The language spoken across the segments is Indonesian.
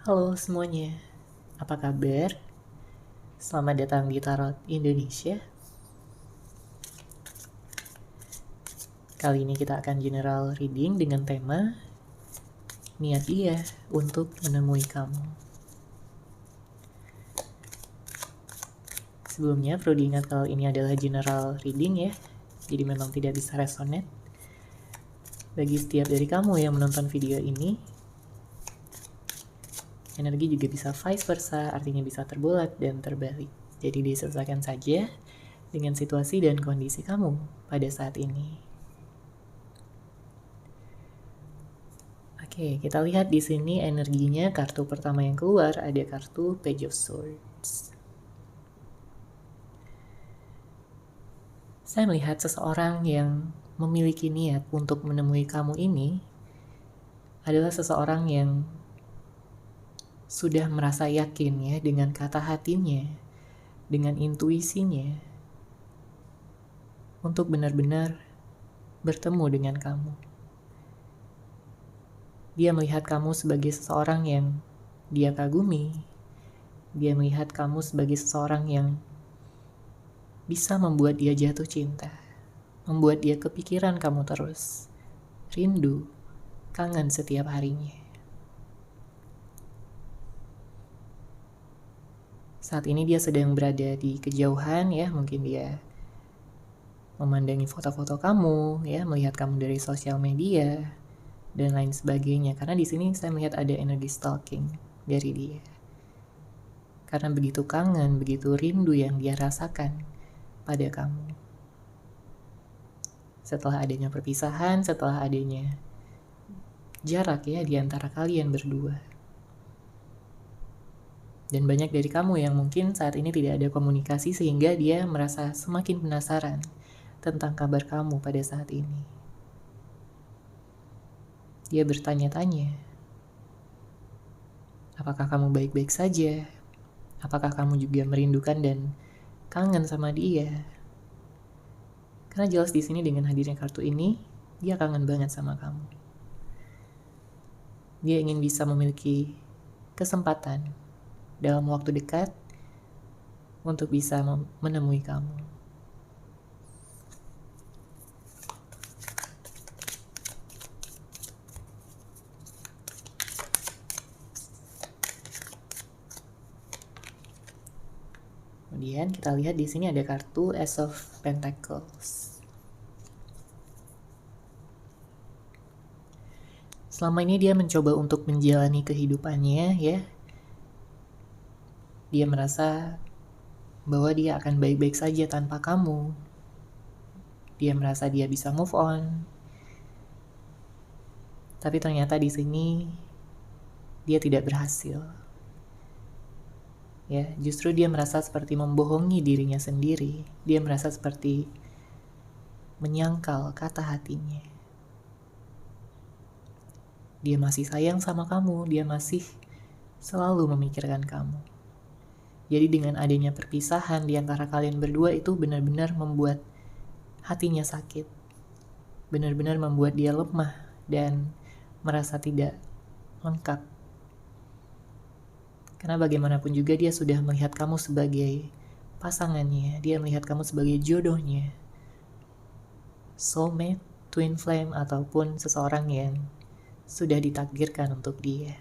Halo semuanya, apa kabar? Selamat datang di Tarot Indonesia. Kali ini kita akan general reading dengan tema niat dia untuk menemui kamu. Sebelumnya perlu diingat kalau ini adalah general reading ya, jadi memang tidak bisa resonate. Bagi setiap dari kamu yang menonton video ini, energi juga bisa vice versa, artinya bisa terbulat dan terbalik. Jadi disesuaikan saja dengan situasi dan kondisi kamu pada saat ini. Oke, kita lihat di sini energinya kartu pertama yang keluar ada kartu Page of Swords. Saya melihat seseorang yang memiliki niat untuk menemui kamu ini adalah seseorang yang sudah merasa yakin ya dengan kata hatinya, dengan intuisinya untuk benar-benar bertemu dengan kamu. Dia melihat kamu sebagai seseorang yang dia kagumi. Dia melihat kamu sebagai seseorang yang bisa membuat dia jatuh cinta, membuat dia kepikiran kamu terus, rindu, kangen setiap harinya. Saat ini dia sedang berada di kejauhan ya, mungkin dia memandangi foto-foto kamu ya, melihat kamu dari sosial media dan lain sebagainya. Karena di sini saya melihat ada energi stalking dari dia. Karena begitu kangen, begitu rindu yang dia rasakan pada kamu. Setelah adanya perpisahan, setelah adanya jarak ya di antara kalian berdua. Dan banyak dari kamu yang mungkin saat ini tidak ada komunikasi sehingga dia merasa semakin penasaran tentang kabar kamu pada saat ini. Dia bertanya-tanya, apakah kamu baik-baik saja? Apakah kamu juga merindukan dan kangen sama dia? Karena jelas di sini dengan hadirnya kartu ini, dia kangen banget sama kamu. Dia ingin bisa memiliki kesempatan dalam waktu dekat untuk bisa menemui kamu. Kemudian kita lihat di sini ada kartu Ace of Pentacles. Selama ini dia mencoba untuk menjalani kehidupannya ya. Dia merasa bahwa dia akan baik-baik saja tanpa kamu. Dia merasa dia bisa move on. Tapi ternyata di sini dia tidak berhasil. Ya, justru dia merasa seperti membohongi dirinya sendiri. Dia merasa seperti menyangkal kata hatinya. Dia masih sayang sama kamu, dia masih selalu memikirkan kamu. Jadi dengan adanya perpisahan di antara kalian berdua itu benar-benar membuat hatinya sakit. Benar-benar membuat dia lemah dan merasa tidak lengkap. Karena bagaimanapun juga dia sudah melihat kamu sebagai pasangannya, dia melihat kamu sebagai jodohnya, soulmate, twin flame, ataupun seseorang yang sudah ditakdirkan untuk dia.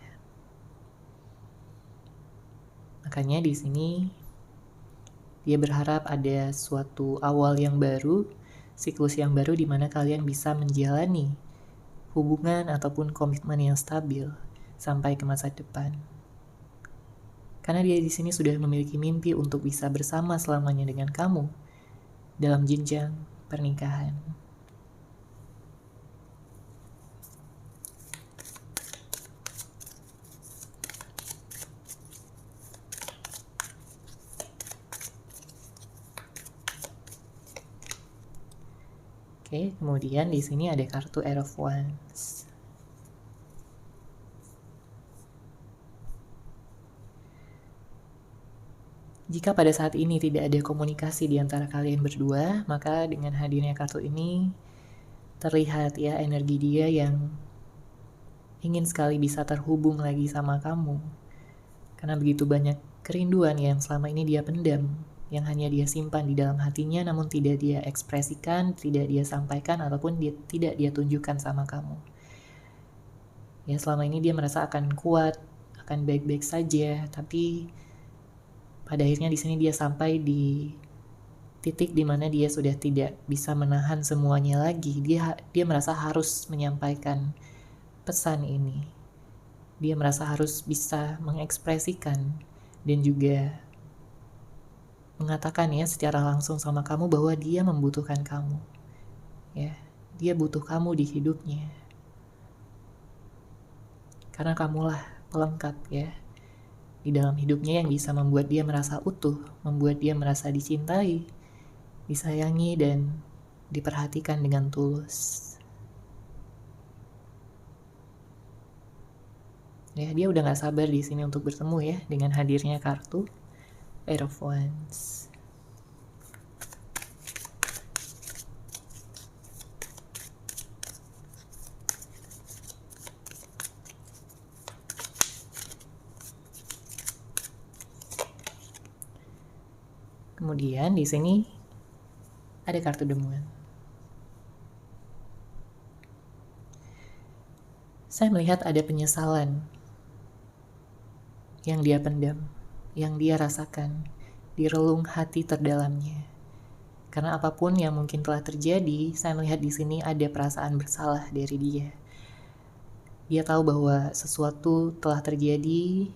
Makanya di sini dia berharap ada suatu awal yang baru, siklus yang baru di mana kalian bisa menjalani hubungan ataupun komitmen yang stabil sampai ke masa depan. Karena dia di sini sudah memiliki mimpi untuk bisa bersama selamanya dengan kamu dalam jenjang pernikahan. Oke, kemudian di sini ada kartu Air of Wands. Jika pada saat ini tidak ada komunikasi di antara kalian berdua, maka dengan hadirnya kartu ini terlihat ya energi dia yang ingin sekali bisa terhubung lagi sama kamu. Karena begitu banyak kerinduan yang selama ini dia pendam, yang hanya dia simpan di dalam hatinya namun tidak dia ekspresikan, tidak dia sampaikan, ataupun tidak dia tunjukkan sama kamu. Ya, selama ini dia merasa akan kuat, akan baik-baik saja, tapi pada akhirnya di sini dia sampai di titik di mana dia sudah tidak bisa menahan semuanya lagi. Dia merasa harus menyampaikan pesan ini. Dia merasa harus bisa mengekspresikan dan juga mengatakan ya secara langsung sama kamu bahwa dia membutuhkan kamu. Ya, dia butuh kamu di hidupnya. Karena kamulah pelengkap ya di dalam hidupnya yang bisa membuat dia merasa utuh, membuat dia merasa dicintai, disayangi, dan diperhatikan dengan tulus. Ya, dia udah gak sabar di sini untuk bertemu ya dengan hadirnya kartu Eight of Wands. Kemudian di sini ada kartu The Moon. Saya melihat ada penyesalan yang dia pendam, yang dia rasakan di relung hati terdalamnya. Karena apapun yang mungkin telah terjadi, saya melihat di sini ada perasaan bersalah dari dia. Dia tahu bahwa sesuatu telah terjadi,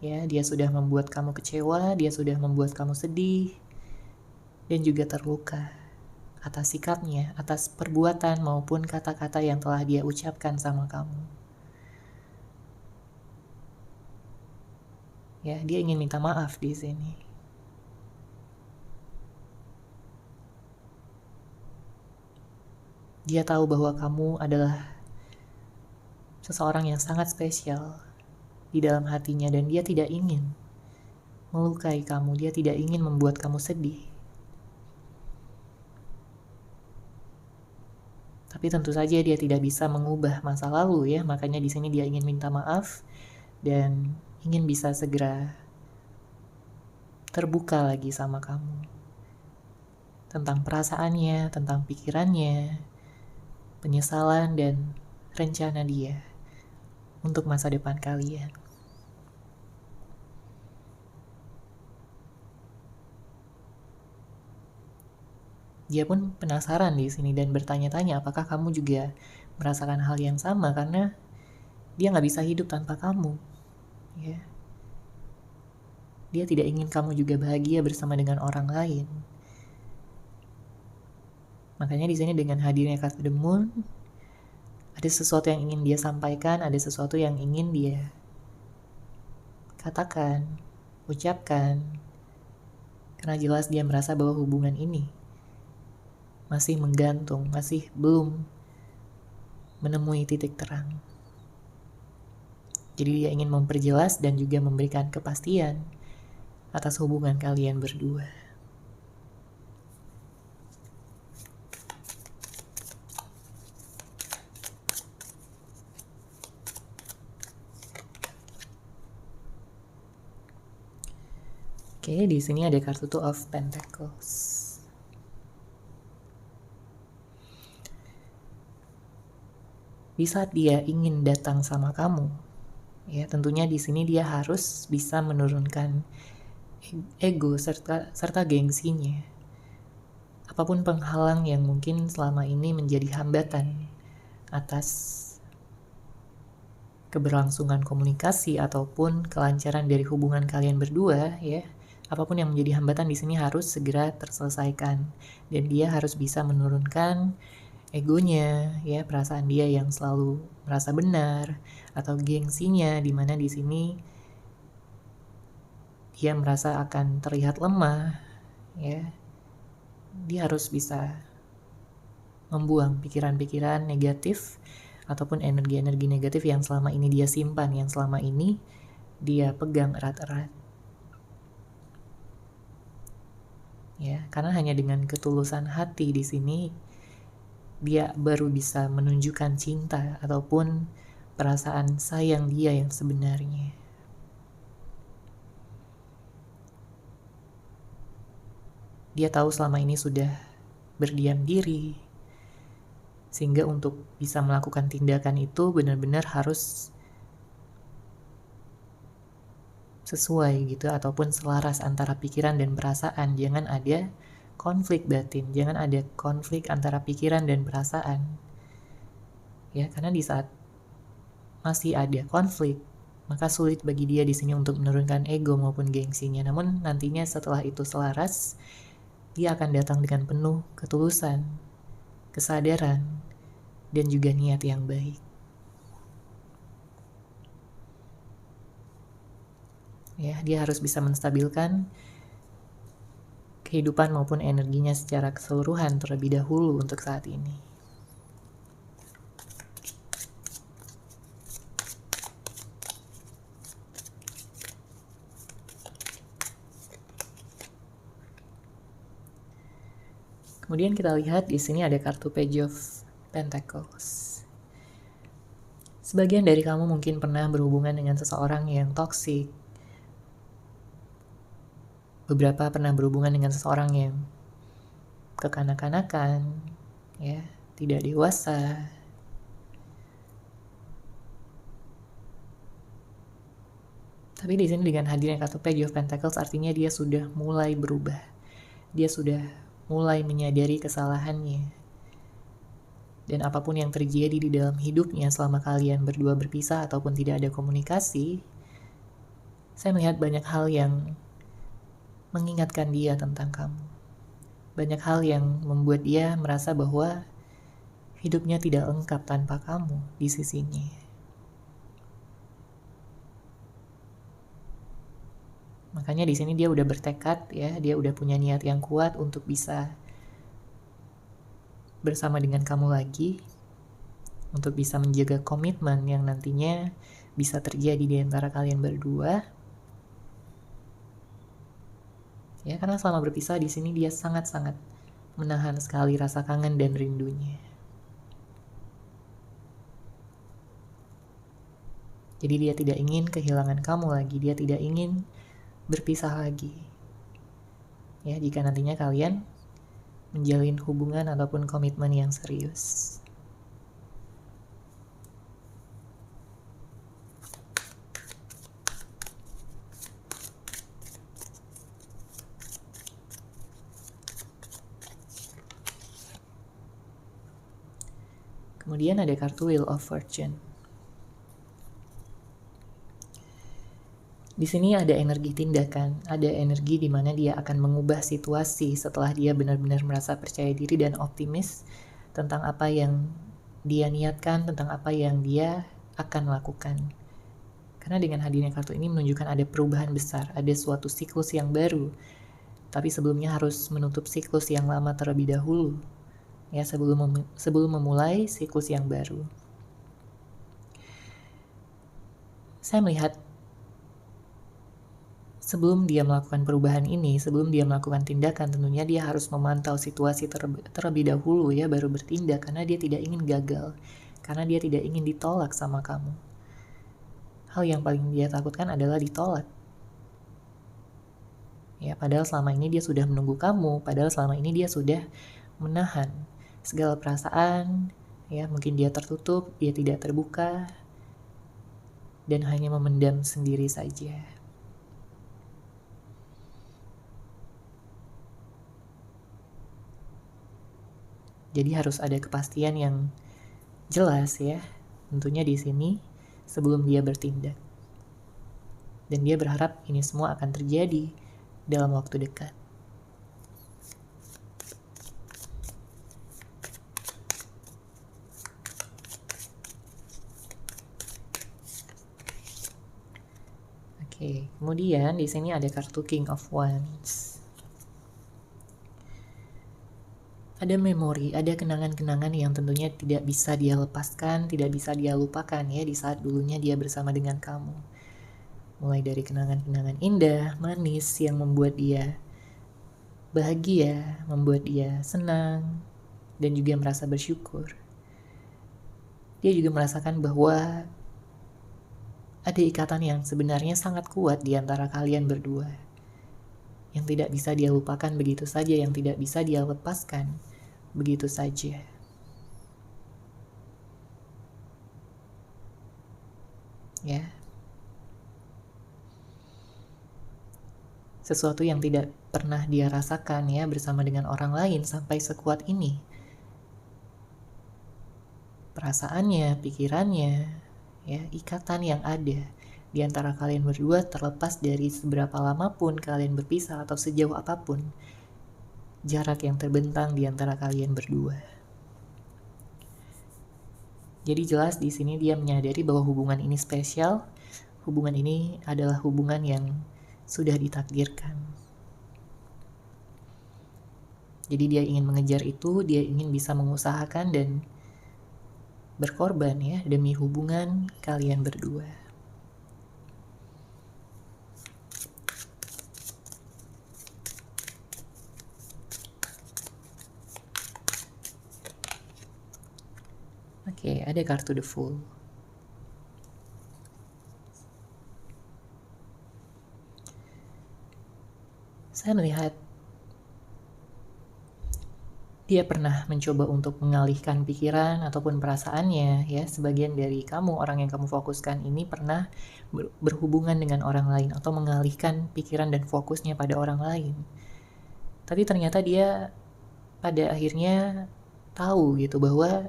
ya, dia sudah membuat kamu kecewa, dia sudah membuat kamu sedih, dan juga terluka atas sikapnya, atas perbuatan maupun kata-kata yang telah dia ucapkan sama kamu. Ya, dia ingin minta maaf di sini. Dia tahu bahwa kamu adalah seseorang yang sangat spesial di dalam hatinya dan dia tidak ingin melukai kamu, dia tidak ingin membuat kamu sedih. Tapi tentu saja dia tidak bisa mengubah masa lalu ya, makanya di sini dia ingin minta maaf dan ingin bisa segera terbuka lagi sama kamu. Tentang perasaannya, tentang pikirannya, penyesalan dan rencana dia untuk masa depan kalian. Dia pun penasaran di sini dan bertanya-tanya apakah kamu juga merasakan hal yang sama, karena dia nggak bisa hidup tanpa kamu. Ya. Dia tidak ingin kamu juga bahagia bersama dengan orang lain. Makanya di sini dengan hadirnya kartu The Moon, ada sesuatu yang ingin dia sampaikan, ada sesuatu yang ingin dia katakan, ucapkan. Karena jelas dia merasa bahwa hubungan ini masih menggantung, masih belum menemui titik terang. Jadi dia ingin memperjelas dan juga memberikan kepastian atas hubungan kalian berdua. Oke, di sini ada kartu Two of Pentacles. Di saat dia ingin datang sama kamu, ya tentunya di sini dia harus bisa menurunkan ego serta gengsinya. Apapun penghalang yang mungkin selama ini menjadi hambatan atas keberlangsungan komunikasi ataupun kelancaran dari hubungan kalian berdua, ya, apapun yang menjadi hambatan di sini harus segera terselesaikan dan dia harus bisa menurunkan egonya, ya, perasaan dia yang selalu merasa benar atau gengsinya, di mana di sini dia merasa akan terlihat lemah, ya. Dia harus bisa membuang pikiran-pikiran negatif ataupun energi-energi negatif yang selama ini dia simpan, yang selama ini dia pegang erat-erat. Ya, karena hanya dengan ketulusan hati di sini dia baru bisa menunjukkan cinta ataupun perasaan sayang dia yang sebenarnya. Dia tahu selama ini sudah berdiam diri, sehingga untuk bisa melakukan tindakan itu benar-benar harus sesuai gitu, ataupun selaras antara pikiran dan perasaan. Jangan ada konflik batin, jangan ada konflik antara pikiran dan perasaan. Ya, karena di saat masih ada konflik, maka sulit bagi dia di sini untuk menurunkan ego maupun gengsinya. Namun nantinya setelah itu selaras, dia akan datang dengan penuh ketulusan, kesadaran, dan juga niat yang baik. Ya, dia harus bisa menstabilkan kehidupan maupun energinya secara keseluruhan terlebih dahulu untuk saat ini. Kemudian kita lihat di sini ada kartu Page of Pentacles. Sebagian dari kamu mungkin pernah berhubungan dengan seseorang yang toksik. Beberapa pernah berhubungan dengan seseorang yang kekanak-kanakan, ya, tidak dewasa. Tapi di sini dengan hadirnya kartu Page of Pentacles artinya dia sudah mulai berubah. Dia sudah mulai menyadari kesalahannya. Dan apapun yang terjadi di dalam hidupnya selama kalian berdua berpisah ataupun tidak ada komunikasi, saya melihat banyak hal yang mengingatkan dia tentang kamu. Banyak hal yang membuat dia merasa bahwa hidupnya tidak lengkap tanpa kamu di sisinya. Makanya di sini dia udah bertekad, ya, dia udah punya niat yang kuat untuk bisa bersama dengan kamu lagi, untuk bisa menjaga komitmen yang nantinya bisa terjadi di antara kalian berdua. Ya, karena selama berpisah di sini dia sangat-sangat menahan sekali rasa kangen dan rindunya. Jadi dia tidak ingin kehilangan kamu lagi, dia tidak ingin berpisah lagi. Ya, jika nantinya kalian menjalin hubungan ataupun komitmen yang serius. Kemudian ada kartu Wheel of Fortune. Di sini ada energi tindakan, ada energi di mana dia akan mengubah situasi setelah dia benar-benar merasa percaya diri dan optimis tentang apa yang dia niatkan, tentang apa yang dia akan lakukan. Karena dengan hadirnya kartu ini menunjukkan ada perubahan besar, ada suatu siklus yang baru. Tapi sebelumnya harus menutup siklus yang lama terlebih dahulu. Ya, sebelum memulai siklus yang baru. Saya melihat sebelum dia melakukan perubahan ini, sebelum dia melakukan tindakan, tentunya dia harus memantau situasi terlebih dahulu, ya, baru bertindak, karena dia tidak ingin gagal, karena dia tidak ingin ditolak sama kamu. Hal yang paling dia takutkan adalah ditolak. Ya, padahal selama ini dia sudah menunggu kamu, padahal selama ini dia sudah menahan segala perasaan, ya, mungkin dia tertutup, dia tidak terbuka, dan hanya memendam sendiri saja. Jadi harus ada kepastian yang jelas, ya, tentunya di sini sebelum dia bertindak. Dan dia berharap ini semua akan terjadi dalam waktu dekat. Oke, kemudian di sini ada kartu King of Wands. Ada memori, ada kenangan-kenangan yang tentunya tidak bisa dia lepaskan, tidak bisa dia lupakan, ya, di saat dulunya dia bersama dengan kamu. Mulai dari kenangan-kenangan indah, manis yang membuat dia bahagia, membuat dia senang, dan juga merasa bersyukur. Dia juga merasakan bahwa ada ikatan yang sebenarnya sangat kuat di antara kalian berdua. yang tidak bisa dia lupakan begitu saja, yang tidak bisa dia lepaskan begitu saja. Ya. Sesuatu yang tidak pernah dia rasakan ya bersama dengan orang lain sampai sekuat ini. Perasaannya, pikirannya, ya, ikatan yang ada di antara kalian berdua terlepas dari seberapa lama pun kalian berpisah atau sejauh apapun jarak yang terbentang di antara kalian berdua. Jadi jelas di sini dia menyadari bahwa hubungan ini spesial, hubungan ini adalah hubungan yang sudah ditakdirkan. Jadi dia ingin mengejar itu, dia ingin bisa mengusahakan dan berkorban ya demi hubungan kalian berdua. Oke, ada kartu The Fool. Saya melihat dia pernah mencoba untuk mengalihkan pikiran ataupun perasaannya ya. Sebagian dari kamu, orang yang kamu fokuskan ini pernah berhubungan dengan orang lain atau mengalihkan pikiran dan fokusnya pada orang lain. Tapi ternyata dia pada akhirnya tahu gitu bahwa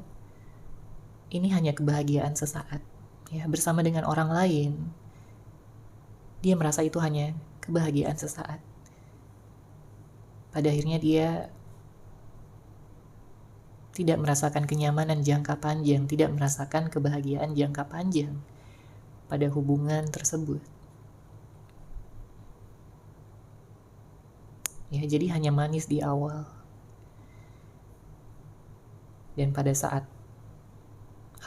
ini hanya kebahagiaan sesaat ya, bersama dengan orang lain. Dia merasa itu hanya kebahagiaan sesaat. Pada akhirnya dia tidak merasakan kenyamanan jangka panjang, tidak merasakan kebahagiaan jangka panjang pada hubungan tersebut. Ya, jadi hanya manis di awal. Dan pada saat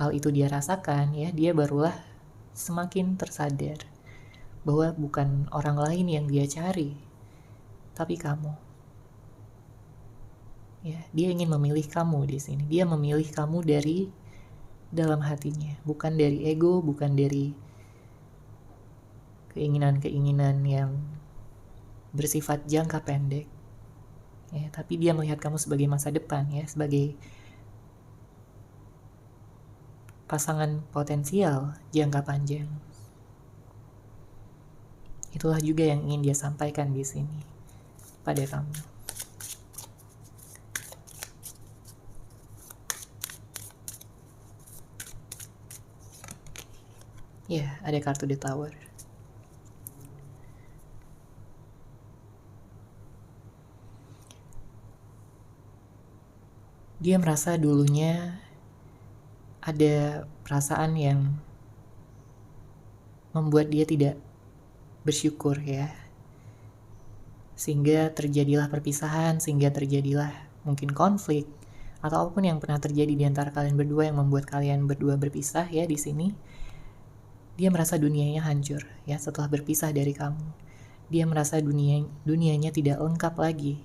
hal itu dia rasakan, ya, dia barulah semakin tersadar bahwa bukan orang lain yang dia cari, tapi kamu. Ya, dia ingin memilih kamu di sini. Dia memilih kamu dari dalam hatinya, bukan dari ego, bukan dari keinginan-keinginan yang bersifat jangka pendek. Ya, tapi dia melihat kamu sebagai masa depan, ya, sebagai pasangan potensial jangka panjang. Itulah juga yang ingin dia sampaikan di sini pada kamu. Ya, ada kartu The Tower. Dia merasa dulunya ada perasaan yang membuat dia tidak bersyukur ya. Sehingga terjadilah perpisahan, sehingga terjadilah mungkin konflik atau apapun yang pernah terjadi di antara kalian berdua yang membuat kalian berdua berpisah ya di sini. Dia merasa dunianya hancur ya setelah berpisah dari kamu. Dia merasa dunianya tidak lengkap lagi.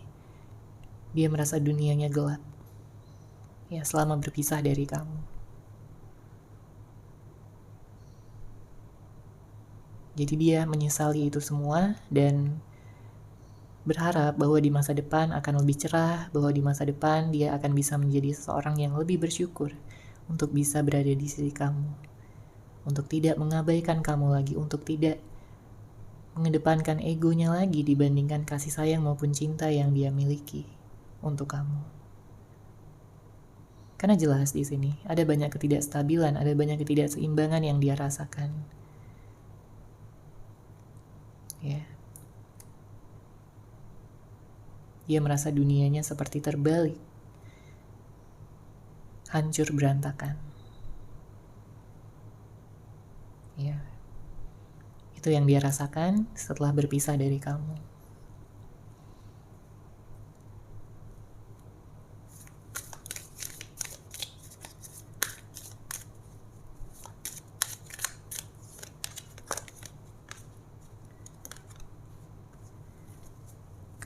Dia merasa dunianya gelap ya selama berpisah dari kamu. Jadi dia menyesali itu semua dan berharap bahwa di masa depan akan lebih cerah, bahwa di masa depan dia akan bisa menjadi seseorang yang lebih bersyukur untuk bisa berada di sisi kamu, untuk tidak mengabaikan kamu lagi, untuk tidak mengedepankan egonya lagi dibandingkan kasih sayang maupun cinta yang dia miliki untuk kamu. Karena jelas di sini ada banyak ketidakstabilan, ada banyak ketidakseimbangan yang dia rasakan. Ya. Dia merasa dunianya seperti terbalik, hancur berantakan. Ya. Itu yang dia rasakan setelah berpisah dari kamu.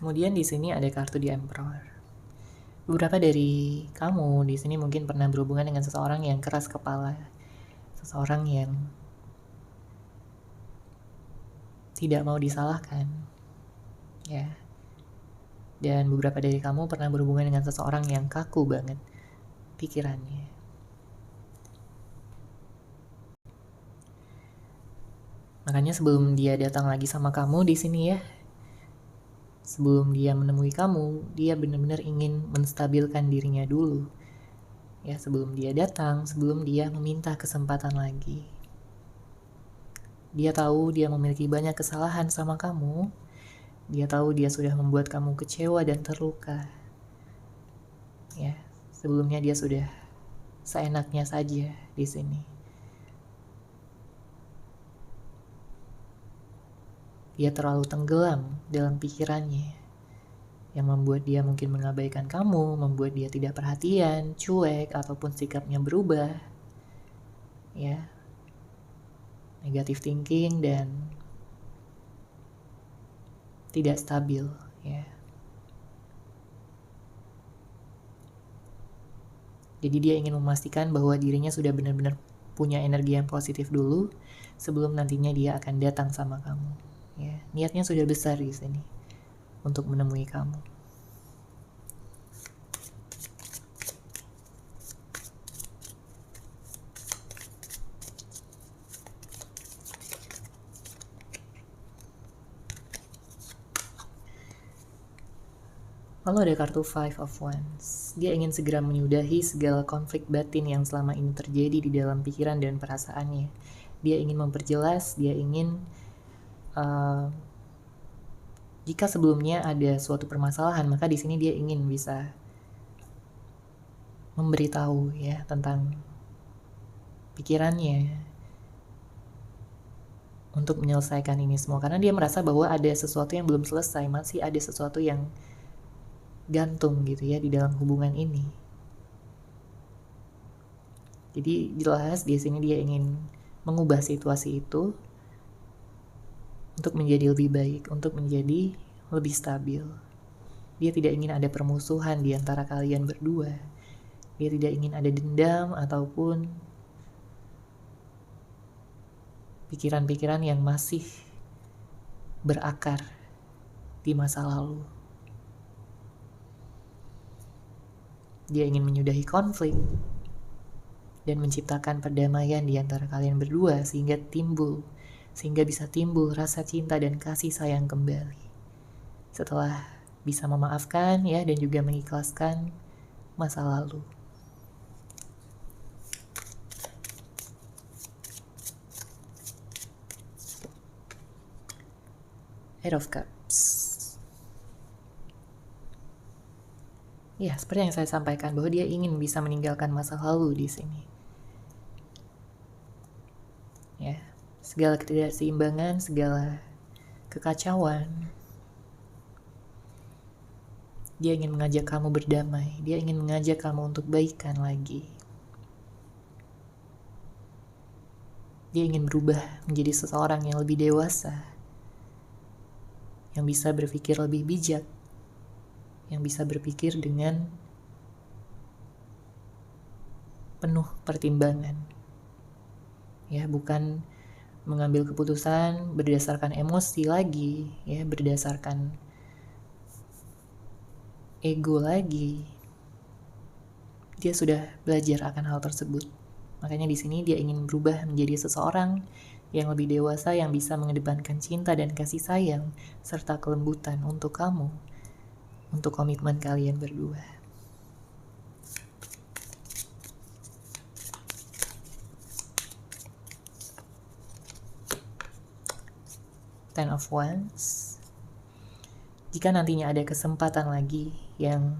Kemudian di sini ada kartu The Emperor. Beberapa dari kamu di sini mungkin pernah berhubungan dengan seseorang yang keras kepala, seseorang yang tidak mau disalahkan, ya. Dan beberapa dari kamu pernah berhubungan dengan seseorang yang kaku banget pikirannya. Makanya sebelum dia datang lagi sama kamu di sini ya, sebelum dia menemui kamu, dia benar-benar ingin menstabilkan dirinya dulu. Ya, sebelum dia datang, sebelum dia meminta kesempatan lagi. Dia tahu dia memiliki banyak kesalahan sama kamu. Dia tahu dia sudah membuat kamu kecewa dan terluka. Ya, sebelumnya dia sudah seenaknya saja di sini. Dia terlalu tenggelam dalam pikirannya, yang membuat dia mungkin mengabaikan kamu, membuat dia tidak perhatian, cuek, ataupun sikapnya berubah. Ya, negative thinking dan tidak stabil. Ya. Jadi dia ingin memastikan bahwa dirinya sudah benar-benar punya energi yang positif dulu sebelum nantinya dia akan datang sama kamu. Ya, niatnya sudah besar di sini untuk menemui kamu. Lalu ada kartu Five of Wands. Dia ingin segera menyudahi segala konflik batin yang selama ini terjadi di dalam pikiran dan perasaannya. Dia ingin memperjelas, dia ingin jika sebelumnya ada suatu permasalahan, maka di sini dia ingin bisa memberitahu ya tentang pikirannya untuk menyelesaikan ini semua, karena dia merasa bahwa ada sesuatu yang belum selesai, masih ada sesuatu yang gantung gitu ya di dalam hubungan ini. Jadi jelas di sini dia ingin mengubah situasi itu untuk menjadi lebih baik, untuk menjadi lebih stabil. Dia tidak ingin ada permusuhan di antara kalian berdua. Dia tidak ingin ada dendam ataupun pikiran-pikiran yang masih berakar di masa lalu. Dia ingin menyudahi konflik dan menciptakan perdamaian di antara kalian berdua sehingga bisa timbul rasa cinta dan kasih sayang kembali. Setelah bisa memaafkan ya dan juga mengikhlaskan masa lalu. Eight of Cups. Ya, seperti yang saya sampaikan bahwa dia ingin bisa meninggalkan masa lalu di sini. Ya, segala ketidakseimbangan, segala kekacauan. Dia ingin mengajak kamu berdamai. Dia ingin mengajak kamu untuk baikan lagi. Dia ingin berubah menjadi seseorang yang lebih dewasa, yang bisa berpikir lebih bijak, yang bisa berpikir dengan penuh pertimbangan. Ya, bukan mengambil keputusan berdasarkan emosi lagi, ya, berdasarkan ego lagi. Dia sudah belajar akan hal tersebut. Makanya di sini dia ingin berubah menjadi seseorang yang lebih dewasa, yang bisa mengedepankan cinta dan kasih sayang serta kelembutan untuk kamu, untuk komitmen kalian berdua. Ten of Wands. Jika nantinya ada kesempatan lagi yang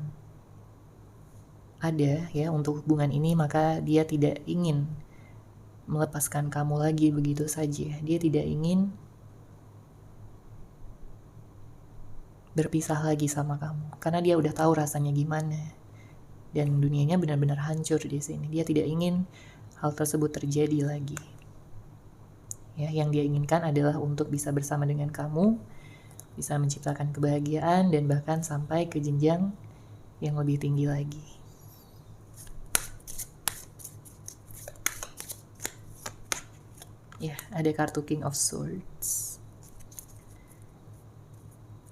ada ya untuk hubungan ini, maka dia tidak ingin melepaskan kamu lagi begitu saja. Dia tidak ingin berpisah lagi sama kamu karena dia udah tahu rasanya gimana dan dunianya benar-benar hancur di sini. Dia tidak ingin hal tersebut terjadi lagi. Ya, yang dia inginkan adalah untuk bisa bersama dengan kamu, bisa menciptakan kebahagiaan dan bahkan sampai ke jenjang yang lebih tinggi lagi. Ya, ada kartu King of Swords,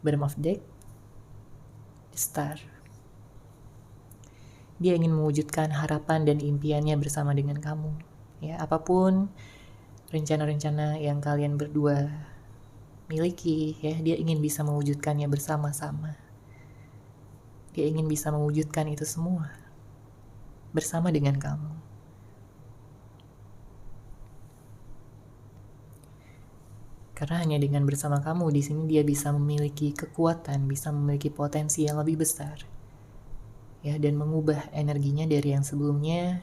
Bottom of Deck, The Star. Dia ingin mewujudkan harapan dan impiannya bersama dengan kamu. Ya, apapun rencana-rencana yang kalian berdua miliki, ya, dia ingin bisa mewujudkannya bersama-sama. Dia ingin bisa mewujudkan itu semua bersama dengan kamu. Karena hanya dengan bersama kamu di sini dia bisa memiliki kekuatan, bisa memiliki potensi yang lebih besar. Ya, dan mengubah energinya dari yang sebelumnya.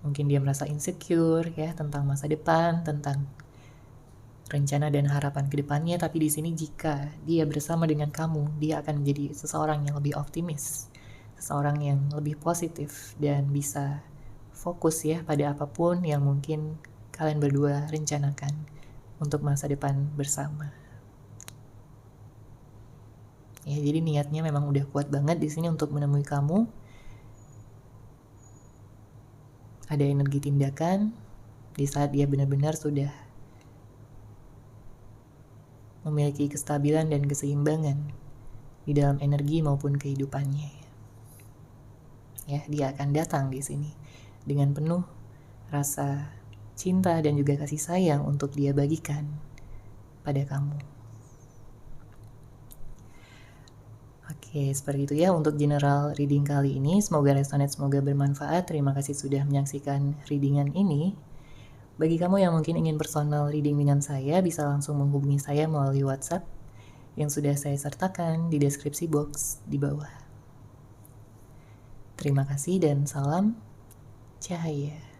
Mungkin dia merasa insecure ya tentang masa depan, tentang rencana dan harapan ke depannya, tapi di sini jika dia bersama dengan kamu, dia akan menjadi seseorang yang lebih optimis, seseorang yang lebih positif dan bisa fokus ya pada apapun yang mungkin kalian berdua rencanakan untuk masa depan bersama. Ya, jadi niatnya memang udah kuat banget di sini untuk menemui kamu. Ada energi tindakan di saat dia benar-benar sudah memiliki kestabilan dan keseimbangan di dalam energi maupun kehidupannya. Ya, dia akan datang di sini dengan penuh rasa cinta dan juga kasih sayang untuk dia bagikan pada kamu. Oke, seperti itu ya untuk general reading kali ini. Semoga resonate, semoga bermanfaat. Terima kasih sudah menyaksikan readingan ini. Bagi kamu yang mungkin ingin personal reading dengan saya, bisa langsung menghubungi saya melalui WhatsApp yang sudah saya sertakan di deskripsi box di bawah. Terima kasih dan salam cahaya.